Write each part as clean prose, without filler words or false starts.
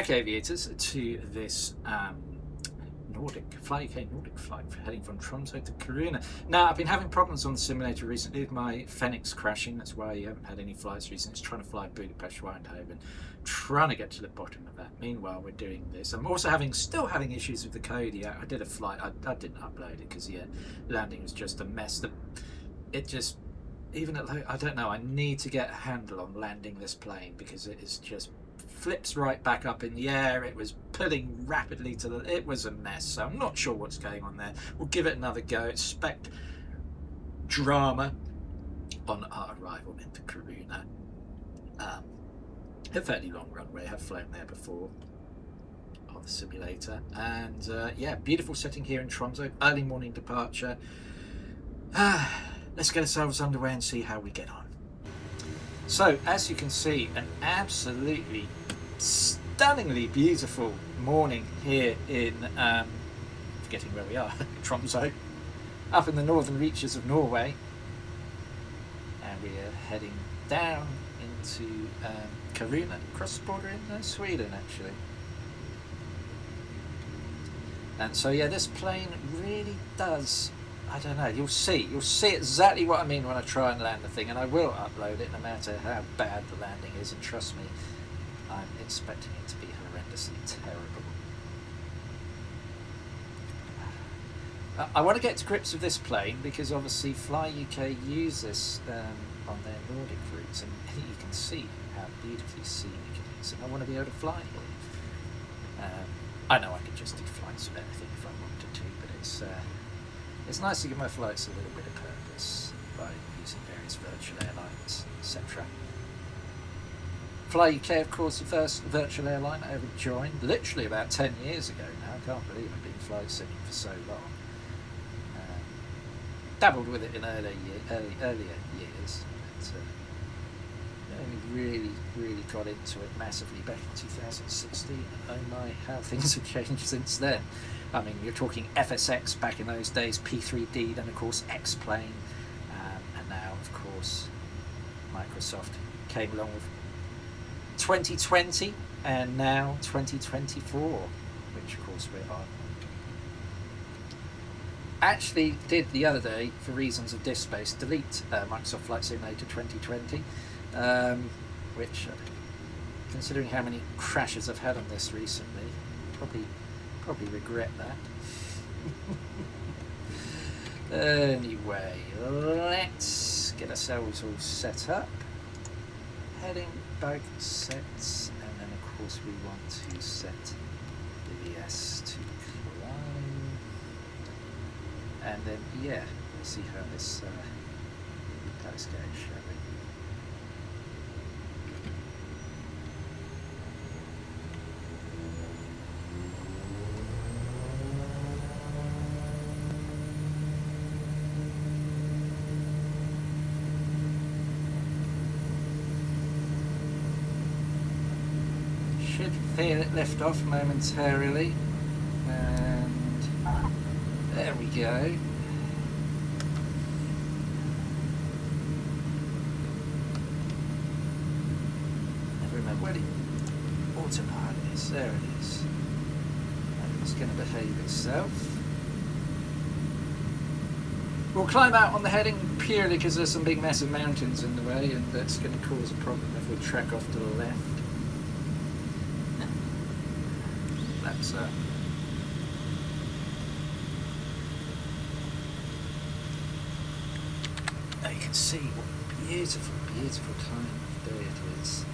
back, aviators, to this Nordic flight heading from Tromso to Kiruna. Now, I've been having problems on the simulator recently with my Fenix crashing. That's why you haven't had any flights recently. It's trying to fly Budapest Eindhoven, trying to get to the bottom of that. Meanwhile, we're doing this. I'm also still having issues with the Kodiak. I did a flight. I didn't upload it because landing was just a mess. It just, even at low, I don't know. I need to get a handle on landing this plane because it is just flips right back up in the air. It was pulling rapidly it was a mess, so I'm not sure what's going on there. We'll give it another go. Expect drama on our arrival into Kiruna. A fairly long runway. I've flown there before on the simulator, and yeah, beautiful setting here in Tromso. Early morning departure. Let's get ourselves underway and see how we get on. So, as you can see, an absolutely stunningly beautiful morning here in, forgetting where we are, Tromso, up in the northern reaches of Norway. And we are heading down into Kiruna, across the border in Sweden, actually. And so, yeah, this plane really does, I don't know, you'll see exactly what I mean when I try and land the thing, and I will upload it no matter how bad the landing is, and trust me, I'm expecting it to be horrendously terrible. I want to get to grips with this plane because obviously Fly UK use this on their Nordic routes, and you can see how beautifully scenic it is, and I want to be able to fly here. I know I could just do flights of anything if I wanted to, but it's nice to give my flights a little bit of purpose by using various virtual airlines, etc. Fly UK, of course, the first virtual airline I ever joined, literally about 10 years ago now. I can't believe I've been flight simming for so long. Dabbled with it in earlier years, but only really got into it massively back in 2016. Oh my, how things have changed since then. I mean, you're talking FSX back in those days, P3D, then of course X-Plane, and now of course Microsoft came along with 2020 and now 2024, which of course we're on. Actually did the other day, for reasons of disk space, delete Microsoft Flight Simulator 2020, which, considering how many crashes I've had on this recently, probably regret that. Anyway, let's get ourselves all set up. Heading back sets, and then of course we want to set the VS to climb, and then yeah, we'll see how this goes, shall we? Feel it lift off momentarily, and there we go. Never remember where the autopilot is. There it is. And it's going to behave itself. We'll climb out on the heading purely because there's some big massive mountains in the way, and that's going to cause a problem if we track off to the left. So now you can see what a beautiful time of day it is.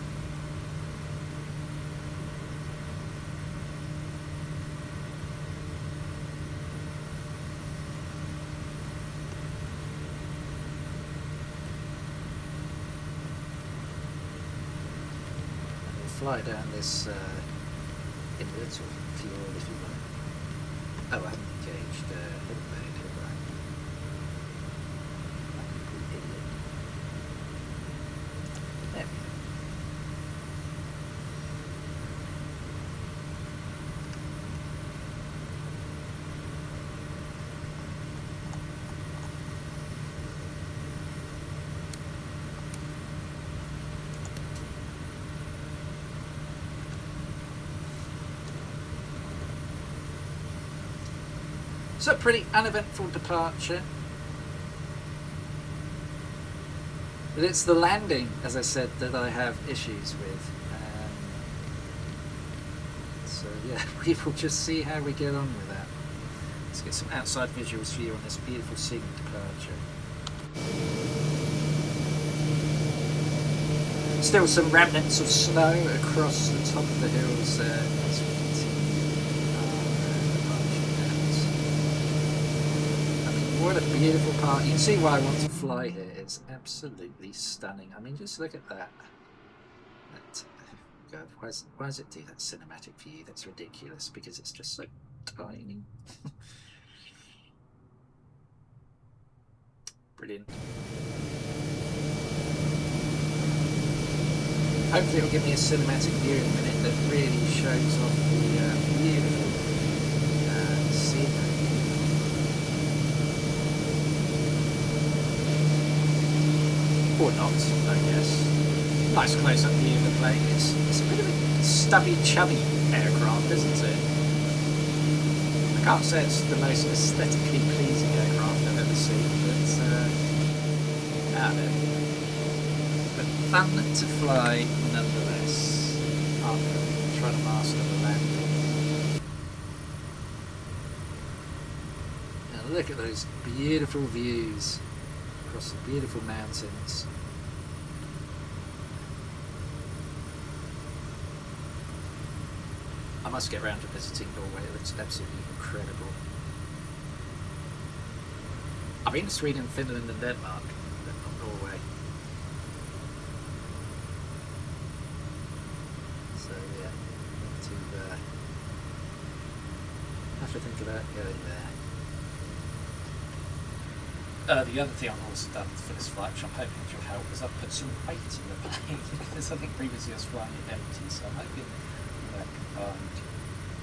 And we'll fly down this inward sort of fjord, if you like. Oh, I haven't engaged head mode, have I? I'm a complete idiot. There we go. So a pretty uneventful departure. But it's the landing, as I said, that I have issues with. So yeah, we will just see how we get on with that. Let's get some outside visuals for you on this beautiful scenic departure. Still some remnants of snow across the top of the hills there, as we continue our departure. I mean, what a beautiful part. You can see why I want to fly here. It's absolutely stunning. I mean, just look at that. God, why does it do that cinematic view? That's ridiculous, because it's just so tiny. Brilliant. Hopefully it'll give me a cinematic view in a minute that really shows off the beautiful scenery. Or not, I guess. Nice close-up view of the plane. It's a bit of a stubby, chubby aircraft, isn't it? I can't say it's the most aesthetically pleasing aircraft I've ever seen, but I don't know. But fun to fly nonetheless, after trying to master the landing. Now look at those beautiful views across the beautiful mountains. I must get round to visiting Norway. It looks absolutely incredible. I've been to Sweden, Finland and Denmark, but not Norway. So yeah, have to think about going there. The other thing I've also done for this flight, which I'm hoping it will help, is I've put some weight in the plane, because I think previously I was flying it empty, so I'm hoping that combined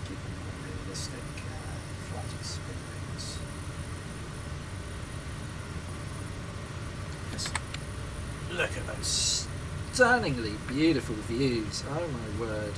give a more realistic flight experience. Just look at those stunningly beautiful views, oh my word.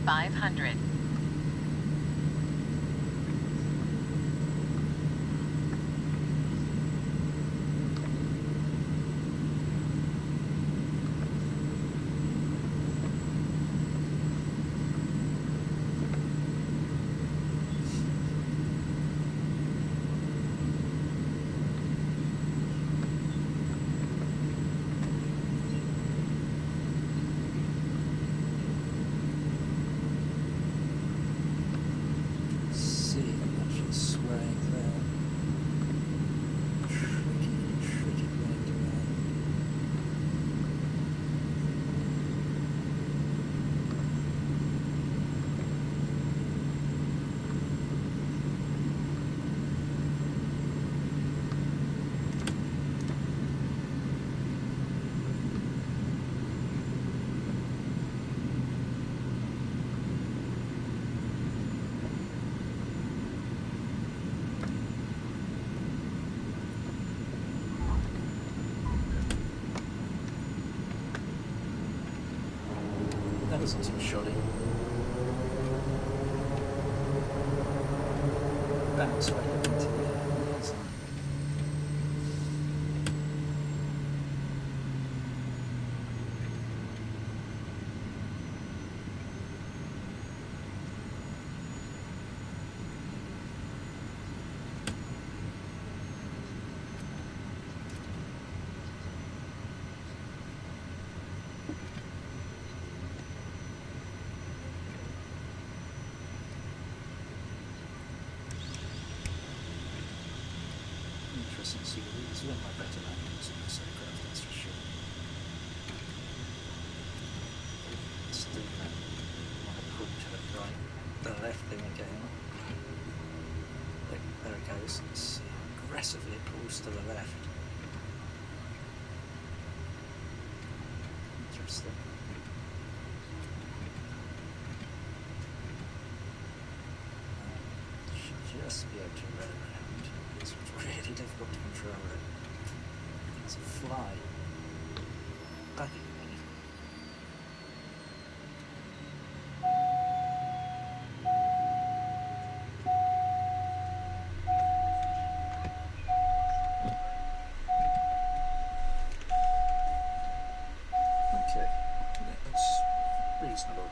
500. That isn't too shoddy. Bounce right up into the air. Amazing. Interesting to see these are my better landings in this aircraft, that's for sure. Still want to pull to the right, the left thing again. There it goes. It's aggressively pulls to the left. Interesting. Should just be able to run around. It's really difficult to control it. It's a fly. Back in me. Okay, that's reasonable.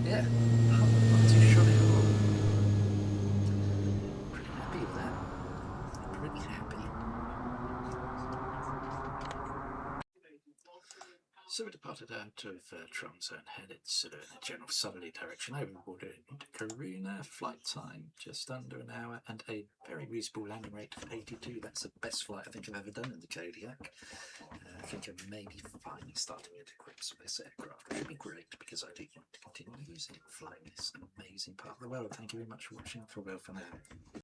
Yeah, not too shoddy at all. Pretty happy with that. Pretty happy. So we departed out of Tromso and headed sort of in a general southerly direction overboard into Kiruna. Flight time just under an hour and a very reasonable landing rate of 82. That's the best flight I think I've ever done in the Kodiak. I think I'm maybe finally starting to get grips with this aircraft, which would be great because I do want to continue using it, flying this amazing part of the world. Thank you very much for watching. Farewell for now.